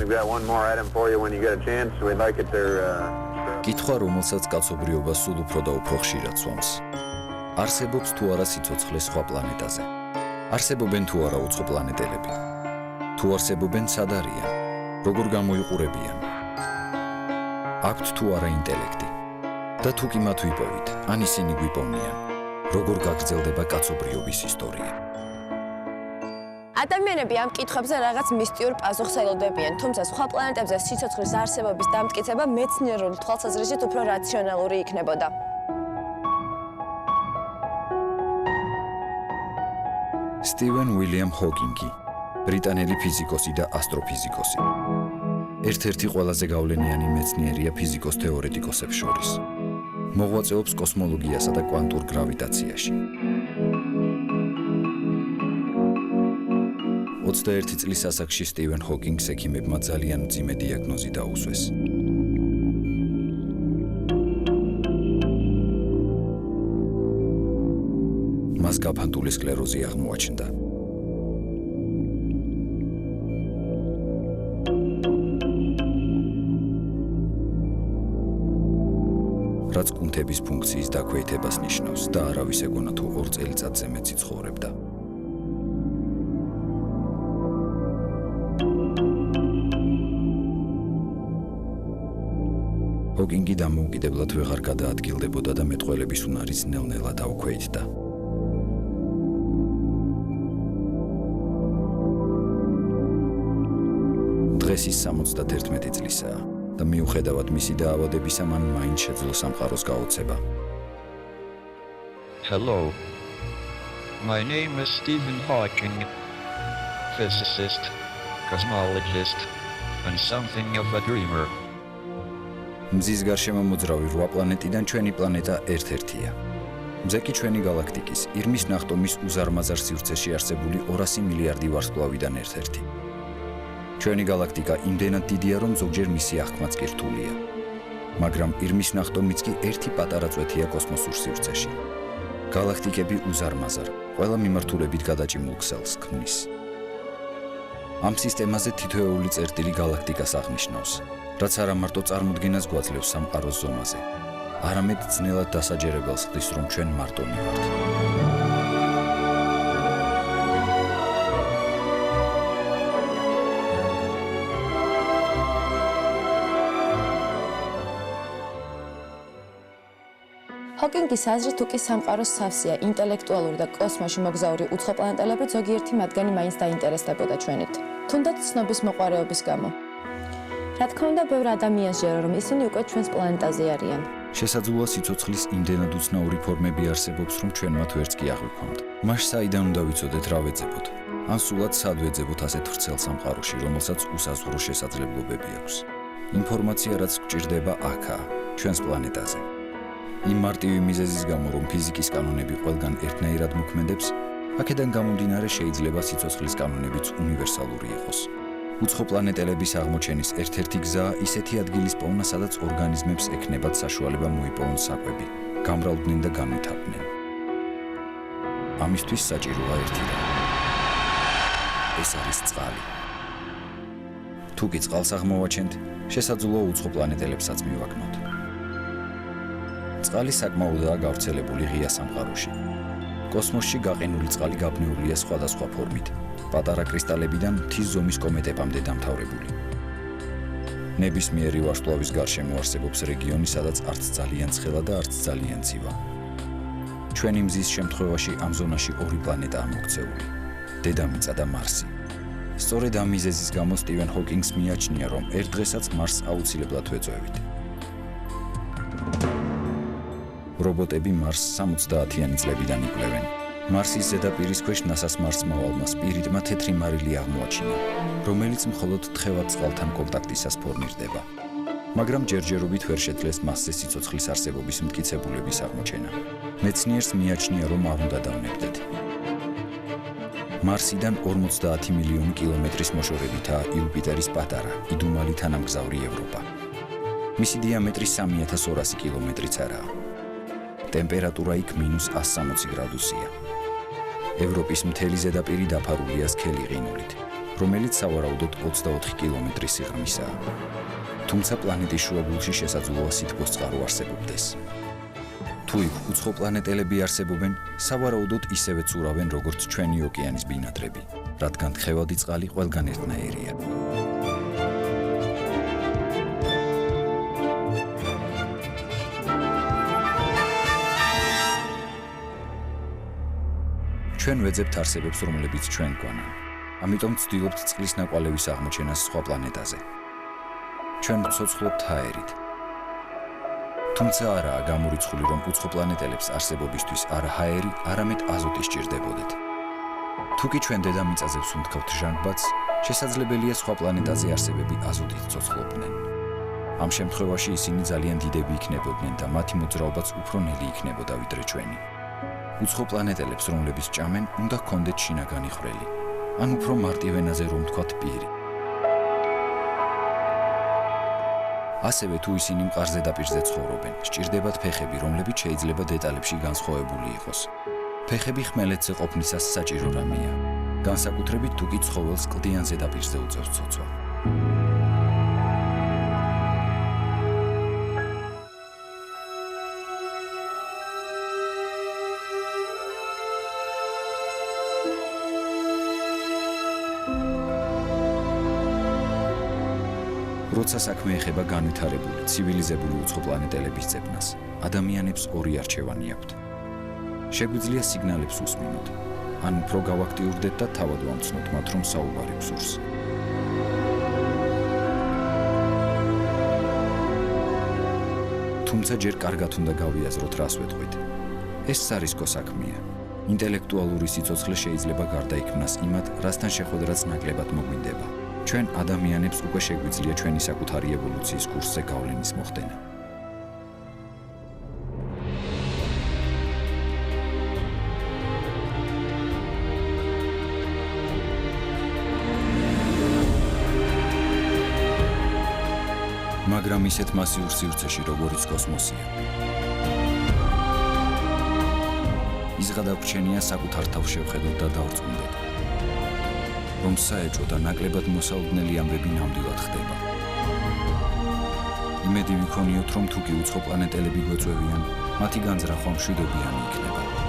we've got one more item for you when you get a chance. We'd like it there. კითხვა, რომელსაც კაცობრიობა სულ უფრო და უფრო ხშირად სვამს. არსებობს თუ არა სიცოცხლე სხვა პლანეტაზე? არსებობენ თუ არა უცხო პლანეტელები? თუ არსებობენ, სად არიან? როგორ გამოიყურებიან? აქვთ თუ არა ინტელექტი? და თუ კი მათ ვიპოვით, ან ისინი გვიპოვნიან, როგორ გაგრძელდება კაცობრიობის ისტორია? ადამიანები ამ კითხვებზე რაღაც მისტიურ პასუხს ელოდებიან, თუმცა სხვა პლანეტებზე სიცოცხლის არსებობის დამტკიცება მეცნიერული თვალსაზრისით უფრო რაციონალური იქნებოდა. სტივენ უილიამ ჰოკინგი, ბრიტანელი ფიზიკოსი და ასტროფიზიკოსი. ერთ-ერთი ყველაზე გავლენიანი მეცნიერია ფიზიკოს თეორეტიკოსებს შორის. მოღვაწეობს კოსმოლოგიასა და კვანტურ გრავიტაციაში. 21 წლის ასაკში სტივენ ჰოკინგს ექიმებმა ძალიან მძიმე დიაგნოზი დაუსვეს. მას გაფანტული სკლეროზი აღმოაჩნდა. რაც კუნთების ფუნქციის დაქვეითებას ნიშნავს და არავის ეგონა თუ 2 წელიწადზე მეცი ცხოვრებდა. ჰოკინგი დამოუკიდებლად ვეღარ გადაადგილდებოდა და მეტყველების უნარის ნელ-ნელა დაუქვეითდა. დღეს ის 71 წლისაა და მიუხედავად მისი დაავადებისა, მან მაინც შეძლო სამყაროს გაოცება. Hello. My name is Stephen Hawking, physicist, cosmologist, and something of a dreamer. მზის გარშემო მოძრავი 8 პლანეტიდან ჩვენი პლანეტა ერთ-ერთია. მზე კი ჩვენი galaktikis, ირმის ნახტომის უზარმაზარ სივრცეში არსებული 200 მილიარდი ვარსკვლავიდან ერთ-ერთი. ჩვენი galaktika იმდენად დიდია, რომ ზოგჯერ მისი აღქმაც კი რთულია. მაგრამ ირმის ნახტომიც კი ერთი პატარა წვეთია კოსმოსურ სივრცეში. galaktikები უზარმაზარ, ყველა მიმართულებით გადაჭიმულ ქსელს ქმნის. ამ სისტემაზე თითოეული წერტილი galaktikas აღნიშნავს. რაც არა მარტო წარმოდგენას გვაძლევს სამყაროს ზომაზე, არამედ ძნელად დასაჯერებელს ხდის, რომ ჩვენ მარტონი ვართ. ჰოკინგის აზრით, თუ კი სამყაროს სავსეა ინტელექტუალური და კოსმოსში მოგზაური უცხო პლანეტელები, ზოგიერთი მათგანი მაინც დაინტერესდებოდა ჩვენით, თუნდაც ცნობის მოყვარეობის გამო. რა თქმა უნდა, ბევრ ადამიანს ჯერა, რომ ისინი უკვე ჩვენს პლანეტაზე არიან. შესაძლოა სიცოცხლის იმდენად უცნაური ფორმები არსებობს, რომ ჩვენ მათ ვერც კი აღვიქვამთ. მას საიდან უნდა ვიცოდეთ, რა ვეძებოთ? ან სულად სად ვეძებოთ ასეთ ვრცელ სამყაროში, რომელსაც უსაზღვრო შესაძლებლობები აქვს? ინფორმაცია, რაც გვჭირდება აქაა, ჩვენს პლანეტაზე. იმ მარტივი მიზეზის გამო, რომ ფიზიკის კანონები ყველგან ერთნაირად მოქმედებს, აქედან გამომდინარე შეიძლება სიცოცხლის კანონებიც უნივერსალური იყოს. უცხო პლანეტელების აღმოჩენის ერთ-ერთი გზაა ისეთი ადგილის პოვნა, სადაც ორგანიზმებს ექნებათ საშუალება მოიპოვონ საკვები, გამრავლდნენ და განვითარდნენ. ამისთვის საჭიროა ერთი რამ. ეს არის წყალი. თუ კი წყალს აღმოვაჩენთ, შესაძლოა უცხო პლანეტელებსაც მივაგნოთ. წყალი საკმაოდაა გავრცელებული ღია სამყაროში. კოსმოსში გაყინული წყალი გაბნეულია სხვადასხვა ფორმით, პატარა კრისტალებიდან მთის ზომის კომეტებამდე დამთავრებული. ნებისმიერი ვარსკვლავის გარშემო არსებობს რეგიონი, სადაც არც ძალიან ცხელა და არც ძალიან ცივა. ჩვენი მზის შემთხვევაში ამ ზონაში 2 პლანეტაა მოქცეული: დედამიწა და მარსი. სწორედ ამ მიზეზის გამო სტივენ ჰოკინგს მიაჩნია, რომ ერთ დღესაც მარსს აუცილებლად ვეწვევით. რობოტები მარსს 70-იანი წლებიდან იკვლევენ. მარსის ზედაპირის ქვეშ ნასას მარსმავალმა სპირიტმა თეთრი მარილი აღმოაჩინა, რომელიც მხოლოდ თხევად წყალთან კონტაქტისას ფორმირდება. მაგრამ ჯერჯერობით ვერ შეძლეს მასზე სიცოცხლის არსებობის მტკიცებულების აღმოჩენა. მეცნიერს მიაჩნია, რომ არ უნდა დავნებდეთ. მარსიდან 50 მილიონი კილომეტრის მოშორებითაა იუპიტერის პატარა, იდუმალი თანამგზავრი ევროპა. მისი დიამეტრი 3200 კილომეტრიც არაა. ტემპერატურა იქ -160 გრადუსია. ევროპის მთელი ზედაპირი დაფარულია სქელი ყინულით. რომელიც სავარაუდოდ 24 კილომეტრის სიღრმისაა. თუმცა პლანეტის შუაგულში შესაძლოა სითბოს წყარო არსებობდეს. თუ იქ უცხო პლანეტელები არსებობენ, სავარაუდოდ ისევე ცურავენ როგორც ჩვენი ოკეანის ბინადრები, რადგან თხევადი წყალი ყველგან ერთნაირია. ჩვენ ვეძებთ არსებებს, რომლებიც ჩვენ გვანან. ამიტომ ვცდილობთ წყლის ნაკვალევის აღმოჩენას სხვა პლანეტაზე. ჩვენ ვცოცხლობთ ჰაერით. თუმცა არაა გამორიცხული, რომ უცხო პლანეტელებს არსებობისთვის არა ჰაერი, არამედ აზოტი სჭირდებოდეთ. თუ კი ჩვენ დედამიწაზე ვსუნთქავთ ჟანგბადს, შესაძლებელია სხვა პლანეტაზე არსებები აზოტით ცოცხლობდნენ. ამ შემთხვევაში ისინი ძალიან დიდები იქნებოდნენ და მათი მოძრაობაც უფრო ნელი იქნებოდა ვიდრე ჩვენი. უცხო პლანეტელებს, რომლებიც ჭამენ, უნდა ჰქონდეთ შინაგანი ხვრელი, ან უფრო მარტივ ენაზე რომ ვთქვათ პირი. ასევე თუ ისინი მყარ ზედაპირზე ცხოვრობენ, სჭირდებათ ფეხები, რომლებიც შეიძლება დეტალებში განსხვავებული იყოს. ფეხები ხმელეთზე ყოფნისას საჭირო რამეა, განსაკუთრებით თუ კი ცხოველს კლდიან ზედაპირზე უწევს ცოცვა. როცა საქმე ეხება განვითარებული, ცივილიზებული უცხო პლანეტელების ძებნას, ადამიანებს ორი არჩევანი აქვთ. შეგვიძლია სიგნალებს უსმინოთ, ან უფრო გავაქტიურდეთ და თავად ვამცნოთ მათ, რომ საუბარი გსურს. თუმცა ჯერ კარგად უნდა გავიაზროთ, რას ვეტყვით. ეს სარისკო საქმეა. ინტელექტუალური სიცოცხლე შეიძლება გარდაიქმნას იმად, რასთან შეხვედრაც ნაკლებად მოგვინდება. ჩვენ ადამიანებს უკვე შეგვიძლია ჩვენი საკუთარი ევოლუციის კურსზე გავლენის მოხდენა. მაგრამ ისეთ მასიურ სივრცეში, როგორიც კოსმოსია. ის გადაგვჩენია საკუთარ თავს შევხედოთ და დავრწმუნდეთ, რომ საეჭვო და ნაკლებად მოსაუდნელი ამბები ნამდვილად ხდება. იმედი ვიქონიოთ, რომ თუ კი უცხო პლანეტელები გვეწვევიან, მათი განზრახვა მშვიდობიანი იქნება.